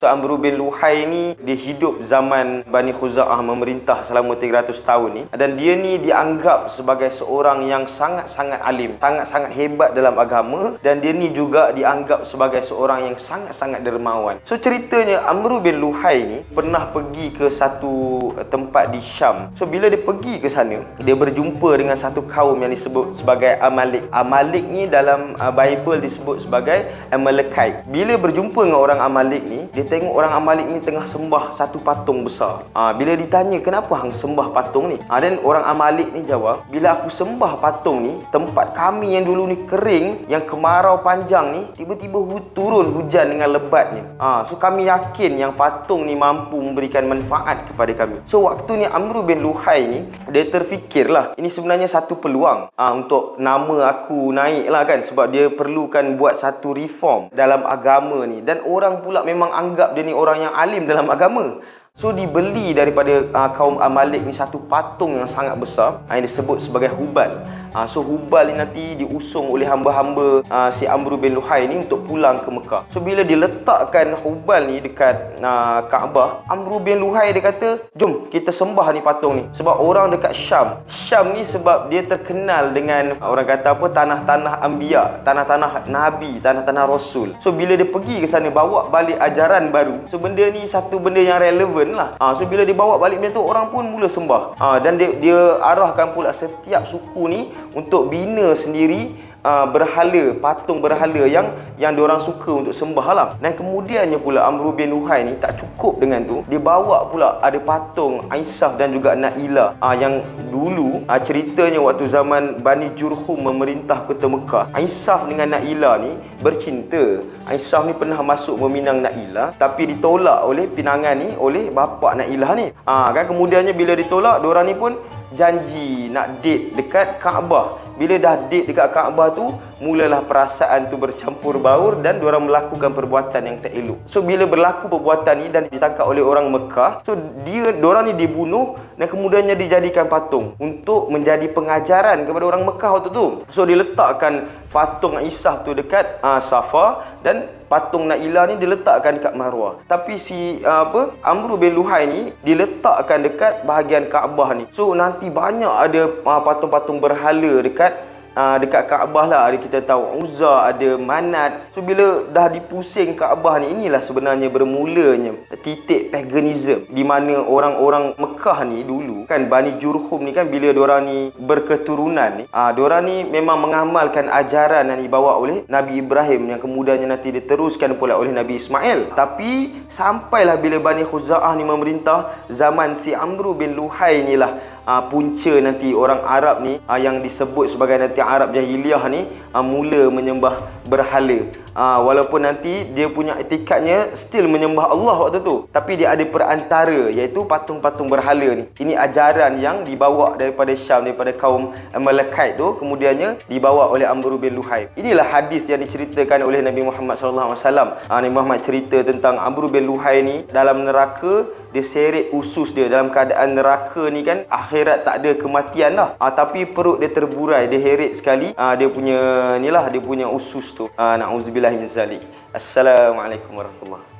Amr bin Luhai ni dia hidup zaman Bani Khuza'ah memerintah selama 300 tahun ni, dan dia ni dianggap sebagai seorang yang sangat-sangat alim, sangat-sangat hebat dalam agama, dan dia ni juga dianggap sebagai seorang yang sangat-sangat dermawan. So ceritanya Amr bin Luhai ni pernah pergi ke satu tempat di Syam. So bila dia pergi ke sana, dia berjumpa dengan satu kaum yang disebut sebagai Amalik. Amalik ni dalam Bible disebut sebagai Amalekite. Bila berjumpa dengan orang Amalik ni, dia tengok orang Amalik ni tengah sembah satu patung besar. Bila ditanya, kenapa hang sembah patung ni? Dan orang Amalik ni jawab, bila aku sembah patung ni, tempat kami yang dulu ni kering, yang kemarau panjang ni, tiba-tiba turun hujan dengan lebatnya. So kami yakin yang patung ni mampu memberikan manfaat kepada kami. So waktu ni Amr bin Luhai ni, dia terfikirlah, ini sebenarnya satu peluang untuk nama aku naik lah kan, sebab dia perlukan buat satu reform dalam agama ni, dan orang pula memang anggap dia ni orang yang alim dalam agama. So dibeli daripada kaum Amalik ni satu patung yang sangat besar yang disebut sebagai Hubal. So Hubal ni nanti diusung oleh hamba-hamba si Amr bin Luhai ni untuk pulang ke Mekah. So bila diletakkan Hubal ni dekat Kaabah, Amr bin Luhai dia kata, jom kita sembah ni patung ni. Sebab orang dekat Syam ni sebab dia terkenal dengan orang kata apa, tanah-tanah Anbiya, tanah-tanah Nabi, tanah-tanah Rasul. So bila dia pergi ke sana bawa balik ajaran baru, so benda ni satu benda yang relevan lah. So bila dia bawa balik macam tu, orang pun mula sembah. Dan dia arahkan pula setiap suku ni untuk bina sendiri berhala, patung berhala yang diorang suka untuk sembah lah. Dan kemudiannya pula Amr bin Luhai ni tak cukup dengan tu, dia bawa pula ada patung Aisyah dan juga Nailah yang dulu ceritanya waktu zaman Bani Jurhum memerintah kota Mekah, Aisyah dengan Nailah ni bercinta. Aisyah ni pernah masuk meminang Nailah, tapi ditolak oleh pinangan ni, oleh bapa Nailah ni. Kan kemudiannya bila ditolak, diorang ni pun janji nak date dekat Kaabah. Bila dah date dekat Kaabah tu, mulalah perasaan tu bercampur baur dan diorang melakukan perbuatan yang tak elok. So bila berlaku perbuatan ni dan ditangkap oleh orang Mekah, so diorang ni dibunuh dan kemudiannya dijadikan patung untuk menjadi pengajaran kepada orang Mekah waktu tu. So diletakkan patung Aisyah tu dekat Safa, dan patung Nailah ni diletakkan dekat Marwah. Tapi si Amr bin Luhai ni diletakkan dekat bahagian Kaabah ni. So nanti banyak ada patung-patung berhala dekat Kaabah lah. Ada, kita tahu Uzza, ada Manat. So bila dah dipusing Kaabah ni, inilah sebenarnya bermulanya titik paganism, di mana orang-orang Mekah ni dulu kan, Bani Jurhum ni kan, bila diorang ni berketurunan ni, diorang ni memang mengamalkan ajaran yang dibawa oleh Nabi Ibrahim, yang kemudiannya nanti diteruskan pula oleh Nabi Ismail. Tapi sampailah bila Bani Khuza'ah ni memerintah, zaman si Amr bin Luhai ni lah punca nanti orang Arab ni yang disebut sebagai nanti Arab Jahiliyah ni mula menyembah berhala. Walaupun nanti dia punya etikadnya still menyembah Allah waktu tu, tapi dia ada perantara, iaitu patung-patung berhala ni. Ini ajaran yang dibawa daripada Syam, daripada kaum Amalekite tu, kemudiannya dibawa oleh Amr bin Luhai. Inilah hadis yang diceritakan oleh Nabi Muhammad SAW. Nabi Muhammad cerita tentang Amr bin Luhai ni dalam neraka, dia seret usus dia. Dalam keadaan neraka ni kan, akhirat tak ada kematian lah, tapi perut dia terburai, dia heret sekali dia punya ni lah, dia punya usus tu. Na'udzubillah min zalik. Assalamualaikum warahmatullahi